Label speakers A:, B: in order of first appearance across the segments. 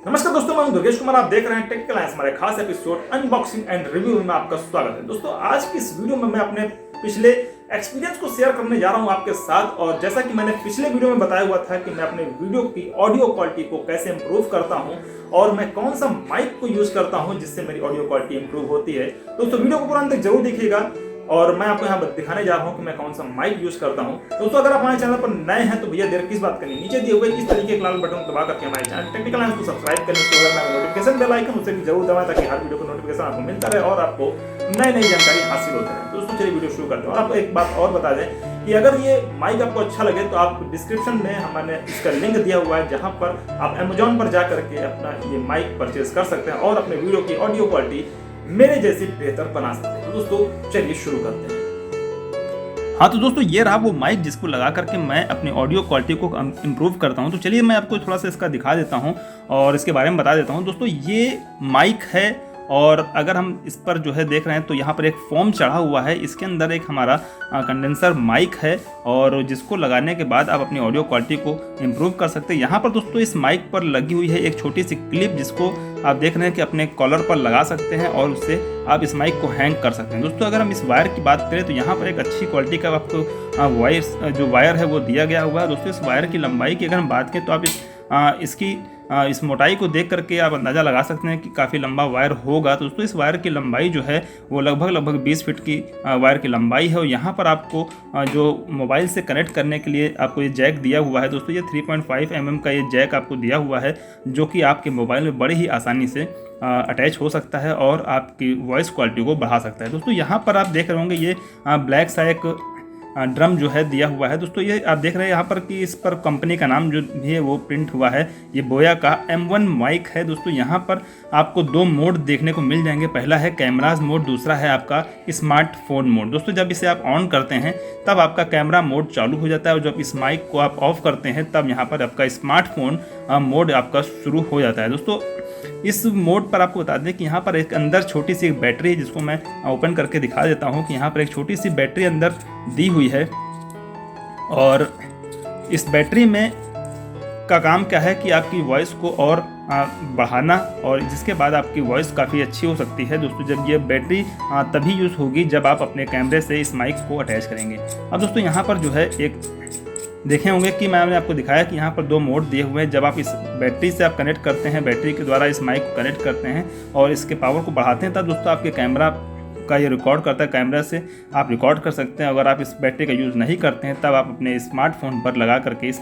A: नमस्कार दोस्तों, मैं हूं दुर्गेश कुमार। आप देख रहे हैं टेक्निकल आयंस, हमारे खास एपिसोड अनबॉक्सिंग एंड रिव्यू में आपका स्वागत है। दोस्तों, आज की इस वीडियो में मैं अपने पिछले एक्सपीरियंस को शेयर करने जा रहा हूं आपके साथ। और जैसा कि मैंने पिछले वीडियो में बताया हुआ था कि मैं अपने वीडियो की ऑडियो क्वालिटी को कैसे इंप्रूव करता हूं और मैं कौन सा माइक को यूज करता हूं जिससे मेरी ऑडियो क्वालिटी इंप्रूव होती है। दोस्तों, वीडियो को पूरा अंत तक जरूर देखिएगा और मैं आपको यहाँ पर दिखाने जा रहा हूँ कि मैं कौन सा माइक यूज करता हूँ। दोस्तों, अगर आप हमारे चैनल पर नए हैं तो भैया देर किस बात करनी, नीचे दिए हुए इस तरीके के लाल बटन को दबा करके हमारे चैनल टेक्निकल आयंस को सब्सक्राइब करें। उसके बाद नोटिफिकेशन बेल आइकन उसे भी जरूर दबाएं ताकि हर वीडियो का नोटिफिकेशन आपको मिलता रहे और आपको नई जानकारी हासिल होती रहे। दोस्तों, चलिए वीडियो शुरू करते हैं। और आपको एक बात और बता दें कि अगर ये माइक आपको अच्छा लगे तो आप डिस्क्रिप्शन में हमने इसका लिंक दिया हुआ है, जहां पर आप अमेजॉन पर जा करके अपना ये माइक परचेज कर सकते हैं और अपने वीडियो की ऑडियो क्वालिटी मेरे जैसी बेहतर बना सकते हैं। तो दोस्तों, चलिए शुरू करते हैं। हाँ तो दोस्तों, ये रहा वो माइक जिसको लगा करके मैं अपनी ऑडियो क्वालिटी को इम्प्रूव करता हूँ। तो चलिए मैं आपको थोड़ा सा इसका दिखा देता हूँ और इसके बारे में बता देता हूँ। दोस्तों, ये माइक है और अगर हम इस पर जो है देख रहे हैं तो यहाँ पर एक फोम चढ़ा हुआ है। इसके अंदर एक हमारा कंडेंसर माइक है और जिसको लगाने के बाद आप अपनी ऑडियो क्वालिटी को इम्प्रूव कर सकते हैं। यहाँ पर दोस्तों इस माइक पर लगी हुई है एक छोटी सी क्लिप जिसको आप देख रहे हैं कि अपने कॉलर पर लगा सकते हैं और उससे आप इस माइक को हैंग कर सकते हैं। दोस्तों, अगर हम इस वायर की बात करें तो यहाँ पर एक अच्छी क्वालिटी का आपको वायर है वो दिया गया हुआ है। दोस्तों, इस वायर की लंबाई की अगर हम बात करें तो आप इस मोटाई को देख करके आप अंदाज़ा लगा सकते हैं कि काफ़ी लंबा वायर होगा। तो दोस्तों, इस वायर की लंबाई जो है वो लगभग 20 फीट की वायर की लंबाई है। और यहाँ पर आपको जो मोबाइल से कनेक्ट करने के लिए आपको ये जैक दिया हुआ है। दोस्तों, ये 3.5 mm का ये जैक आपको दिया हुआ है जो कि आपके मोबाइल में बड़ी ही आसानी से अटैच हो सकता है और आपकी वॉइस क्वालिटी को बढ़ा सकता है। दोस्तों, यहाँ पर आप देख रहे होंगे ये ब्लैक सा एक ड्रम जो है दिया हुआ है। दोस्तों, ये आप देख रहे हैं यहाँ पर कि इस पर कंपनी का नाम जो भी है वो प्रिंट हुआ है। ये बोया का M1 माइक है। दोस्तों, यहाँ पर आपको दो मोड देखने को मिल जाएंगे। पहला है कैमराज मोड, दूसरा है आपका स्मार्टफोन मोड। दोस्तों, जब इसे आप ऑन करते हैं तब आपका कैमरा मोड चालू हो जाता है और जब इस माइक को आप ऑफ करते हैं तब यहाँ पर आपका स्मार्टफोन मोड आपका शुरू हो जाता है। दोस्तों, इस मोड पर आपको बता दें कि यहाँ पर एक अंदर छोटी सी एक बैटरी है जिसको मैं ओपन करके दिखा देता हूँ कि यहाँ पर एक छोटी सी बैटरी अंदर दी हुई है। और इस बैटरी में का काम क्या है कि आपकी वॉइस को और बढ़ाना और जिसके बाद आपकी वॉइस काफ़ी अच्छी हो सकती है। दोस्तों, जब ये बैटरी तभी यूज़ होगी जब आप अपने कैमरे से इस माइक को अटैच करेंगे। अब दोस्तों, यहाँ पर जो है एक देखे होंगे कि मैंने आपको दिखाया कि यहाँ पर दो मोड दिए हुए हैं। जब आप इस बैटरी से आप कनेक्ट करते हैं, बैटरी के द्वारा इस माइक को कनेक्ट करते हैं और इसके पावर को बढ़ाते हैं तब दोस्तों आपके कैमरा का ये रिकॉर्ड करता है। कैमरा से आप रिकॉर्ड कर सकते हैं। अगर आप इस बैटरी का यूज़ नहीं करते हैं तब आप अपने स्मार्टफोन पर लगा करके इस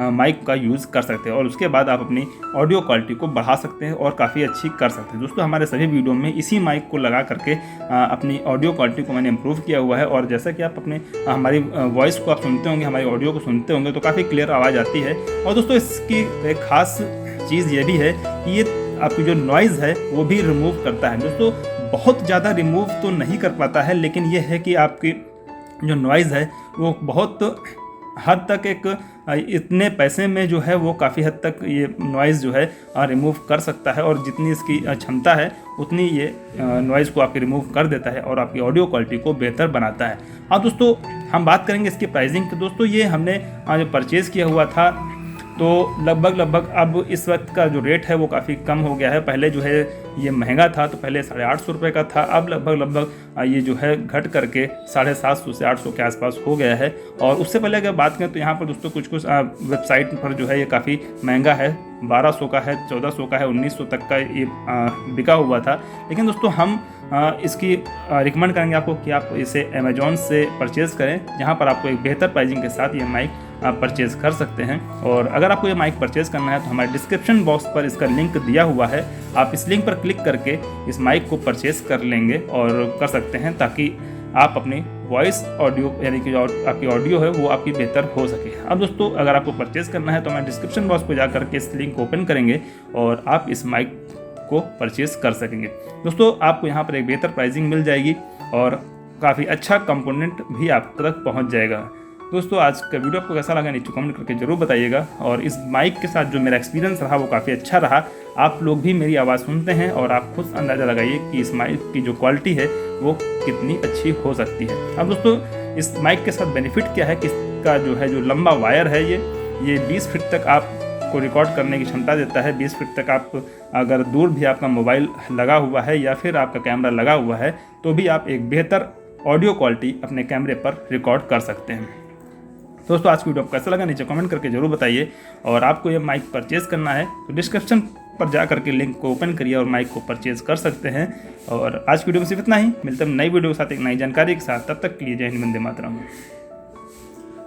A: माइक का यूज़ कर सकते हैं और उसके बाद आप अपनी ऑडियो क्वालिटी को बढ़ा सकते हैं और काफ़ी अच्छी कर सकते हैं। दोस्तों, हमारे सभी वीडियो में इसी माइक को लगा करके अपनी ऑडियो क्वालिटी को मैंने इंप्रूव किया हुआ है। और जैसा कि आप अपने हमारी वॉइस को आप सुनते होंगे, हमारी ऑडियो को सुनते होंगे तो काफ़ी क्लियर आवाज़ आती है। और दोस्तों, इसकी एक ख़ास चीज़ ये भी है कि ये आपकी जो नॉइज़ है वो भी रिमूव करता है। दोस्तों, बहुत ज़्यादा रिमूव तो नहीं कर पाता है, लेकिन ये है कि आपकी जो नॉइज़ है वो बहुत हद तक एक इतने पैसे में जो है वो काफ़ी हद तक ये नॉइज़ जो है रिमूव कर सकता है। और जितनी इसकी क्षमता है उतनी ये नॉइज़ को आपकी रिमूव कर देता है और आपकी ऑडियो क्वालिटी को बेहतर बनाता है। हाँ दोस्तों, हम बात करेंगे इसकी प्राइसिंग। तो दोस्तों, ये हमने जो परचेज़ किया हुआ था तो लगभग अब इस वक्त का जो रेट है वो काफ़ी कम हो गया है। पहले जो है ये महंगा था, तो पहले 850 रुपये का था। अब लगभग ये जो है घट करके 750 से 800 के आसपास हो गया है। और उससे पहले अगर बात करें तो यहाँ पर दोस्तों कुछ वेबसाइट पर जो है ये काफ़ी महंगा है, 1200 का है, 1400 का है, 1900 तक का ये बिका हुआ था। लेकिन दोस्तों, हम इसकी रिकमेंड करेंगे आपको कि आप इसे अमेजॉन से परचेज़ करें, जहाँ पर आपको एक बेहतर प्राइसिंग के साथ ये माइक आप परचेज़ कर सकते हैं। और अगर आपको ये माइक परचेज़ करना है तो हमारे डिस्क्रिप्शन बॉक्स पर इसका लिंक दिया हुआ है। आप इस लिंक पर क्लिक करके इस माइक को परचेज़ कर लेंगे और कर सकते हैं ताकि आप अपनी वॉइस ऑडियो यानी कि आपकी ऑडियो है वो आपकी बेहतर हो सके। अब दोस्तों, अगर आपको परचेज़ करना है तो हमारे डिस्क्रिप्शन बॉक्स पर जा करके इस लिंक को ओपन करेंगे और आप इस माइक को परचेज़ कर सकेंगे। दोस्तों, आपको यहाँ पर एक बेहतर प्राइसिंग मिल जाएगी और काफ़ी अच्छा कंपोनेंट भी आप तक पहुँच जाएगा। दोस्तों, आज का वीडियो आपको कैसा लगा नीचे कमेंट करके ज़रूर बताइएगा। और इस माइक के साथ जो मेरा एक्सपीरियंस रहा वो काफ़ी अच्छा रहा। आप लोग भी मेरी आवाज़ सुनते हैं और आप खुद अंदाज़ा लगाइए कि इस माइक की जो क्वालिटी है वो कितनी अच्छी हो सकती है। अब दोस्तों, इस माइक के साथ बेनिफिट क्या है कि इसका जो लंबा वायर है ये 20 फीट तक आप आपको रिकॉर्ड करने की क्षमता देता है। 20 फीट तक आप अगर दूर भी आपका मोबाइल लगा हुआ है या फिर आपका कैमरा लगा हुआ है तो भी आप एक बेहतर ऑडियो क्वालिटी अपने कैमरे पर रिकॉर्ड कर सकते हैं। दोस्तों आज की वीडियो आपको कैसा लगा नीचे कमेंट करके जरूर बताइए। और आपको ये माइक परचेज़ करना है तो डिस्क्रिप्शन पर जा करके लिंक को ओपन करिए और माइक को परचेज़ कर सकते हैं। और आज की वीडियो में सिर्फ इतना ही, मिलते हैं नई वीडियो के साथ एक नई जानकारी के साथ। तब तक के लिए जय हिंद, वंदे मातरम।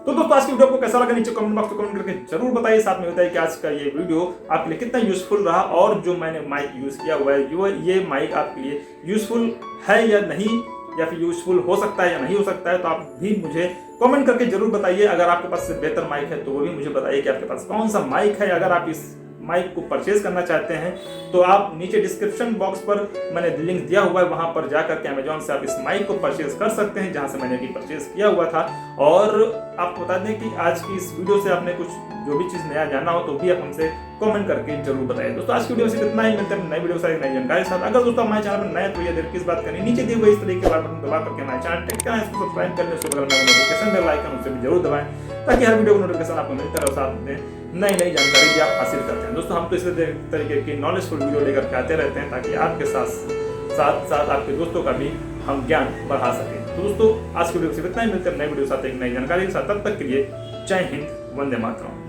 A: तो दोस्तों आज की वीडियो को कैसा लगा नीचे कमेंट बॉक्स में कमेंट करके जरूर बताइए। साथ में बताइए कि आज का ये वीडियो आपके लिए कितना यूजफुल रहा और जो मैंने माइक यूज़ किया हुआ है ये माइक आपके लिए यूजफुल है या नहीं, या फिर यूजफुल हो सकता है या नहीं हो सकता है। तो आप भी मुझे कमेंट करके जरूर बताइए। अगर आपके पास से बेहतर माइक है तो वो भी मुझे बताइए कि आपके पास कौन सा माइक है। अगर आप इस माइक को परचेज करना चाहते हैं तो आप नीचे डिस्क्रिप्शन बॉक्स पर मैंने लिंक दिया हुआ है, वहां पर जाकर के अमेजॉन से आप इस माइक को परचेज कर सकते हैं, जहां से मैंने भी परचेज किया हुआ था। और आपको बता दें कि आज की इस वीडियो से आपने कुछ जो भी चीज़ नया जानना हो तो भी आप हमसे कमेंट करके जरूर बताइए। दोस्तों आज की वीडियो से इतना ही, मिलते हैं नई वीडियो के साथ नई जानकारी के साथ। अगर दोस्तों हमारे चैनल पर नए तो ये देर किस बात करनी, नीचे दिए हुए इस तरीके के बटन दबा करके हमारे चैनल टेक करना, इसको सब्सक्राइब कर लें, उसके बगल में नोटिफिकेशन बेल आइकन उसे भी जरूर दबाएं ताकि हर वीडियो को नोटिफिकेशन आपको मिलता रहे, साथ में नई नई जानकारी भी आप हासिल करते हैं। दोस्तों हम तो इसी तरीके की नॉलेजफुल वीडियो लेकर के आते रहते हैं ताकि आपके साथ आपके दोस्तों का भी हम ज्ञान बढ़ा सकें। तो दोस्तों आज की वीडियो से इतना ही, मिलते हैं नई वीडियो के साथ एक नई जानकारी के साथ। तब तक के लिए जय हिंद, वंदे मातरम।